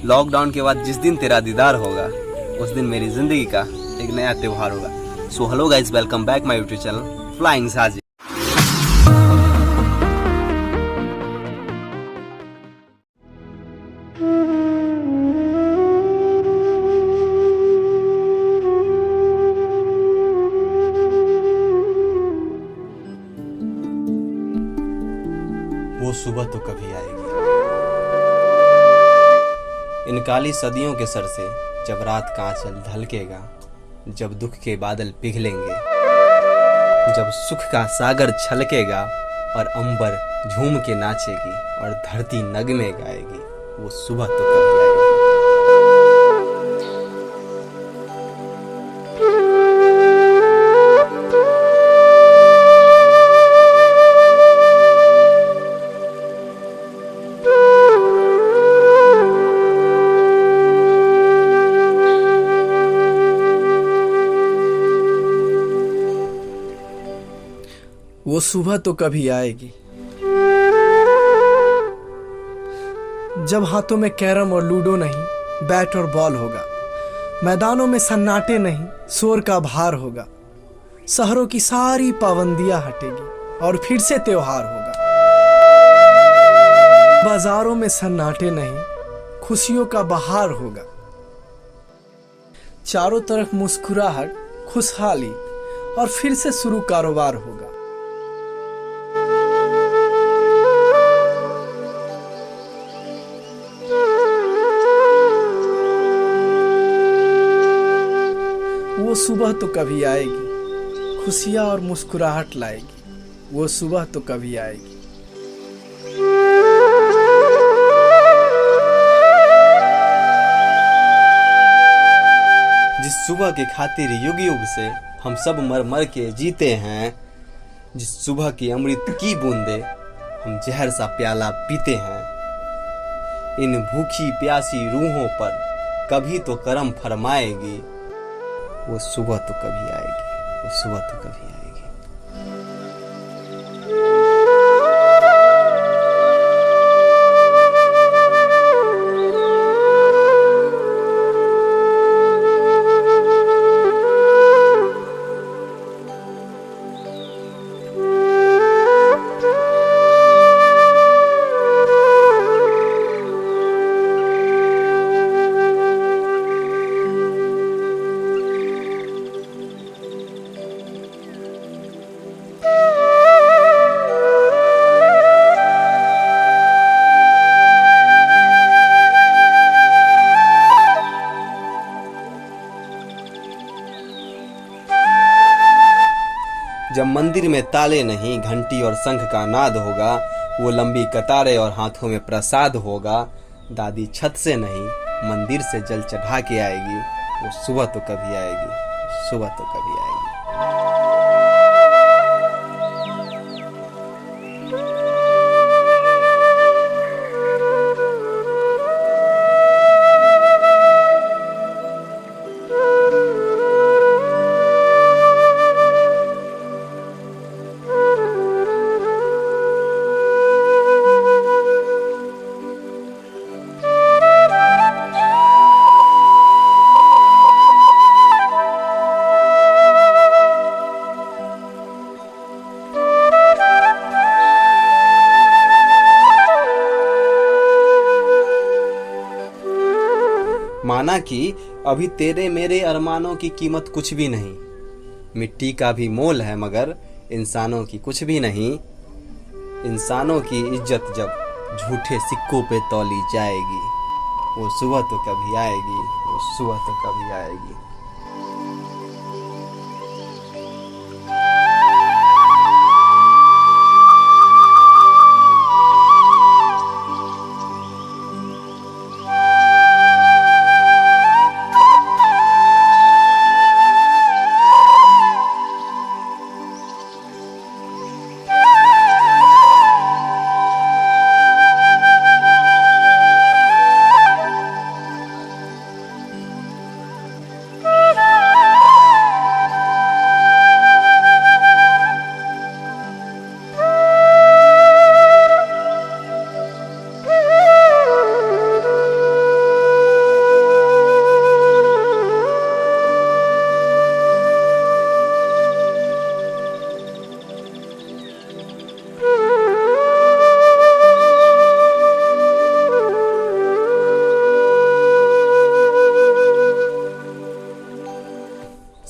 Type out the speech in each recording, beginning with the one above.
Lockdown के बाद जिस दिन तेरा दीदार होगा उस दिन मेरी जिंदगी का एक नया त्योहार होगा। So hello guys, welcome back my YouTube channel flying Sajid. वो सुबह तो कभी आएगी। इन काली सदियों के सर से जब रात का आंचल ढलकेगा, जब दुख के बादल पिघलेंगे, जब सुख का सागर छलकेगा और अंबर झूम के नाचेगी और धरती नगमे गाएगी, वो सुबह तो कभी आएगी। वो सुबह तो कभी आएगी जब हाथों में कैरम और लूडो नहीं, बैट और बॉल होगा। मैदानों में सन्नाटे नहीं, शोर का भार होगा। शहरों की सारी पाबंदियां हटेगी और फिर से त्योहार होगा। बाजारों में सन्नाटे नहीं, खुशियों का बहार होगा। चारों तरफ मुस्कुराहट, खुशहाली और फिर से शुरू कारोबार होगा। वो सुबह तो कभी आएगी, खुशियां और मुस्कुराहट लाएगी। वो सुबह तो कभी आएगी। जिस सुबह के खातिर युग युग से हम सब मर मर के जीते हैं, जिस सुबह की अमृत की बूंदे हम जहर सा प्याला पीते हैं, इन भूखी प्यासी रूहों पर कभी तो करम फरमाएगी। वो सुबह तो कभी आएगी, वो सुबह तो कभी आएगी। जब मंदिर में ताले नहीं, घंटी और शंख का नाद होगा, वो लंबी कतारें और हाथों में प्रसाद होगा। दादी छत से नहीं, मंदिर से जल चढ़ा के आएगी। वो सुबह तो कभी आएगी, सुबह तो कभी आएगी। माना कि अभी तेरे मेरे अरमानों की कीमत कुछ भी नहीं, मिट्टी का भी मोल है मगर इंसानों की कुछ भी नहीं। इंसानों की इज्जत जब झूठे सिक्कों पे तौली जाएगी, वो सुबह तो कभी आएगी, वो सुबह तो कभी आएगी।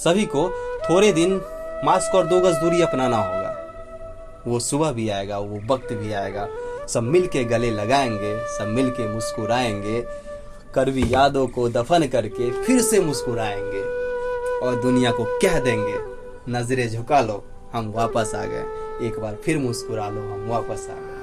सभी को थोड़े दिन मास्क और 2 गज दूरी अपनाना होगा। वो सुबह भी आएगा, वो वक्त भी आएगा, सब मिल के गले लगाएंगे, सब मिल के मुस्कुराएंगे, कड़वी यादों को दफन करके फिर से मुस्कुराएंगे और दुनिया को कह देंगे, नजरें झुका लो हम वापस आ गए, एक बार फिर मुस्कुरा लो हम वापस आ गए।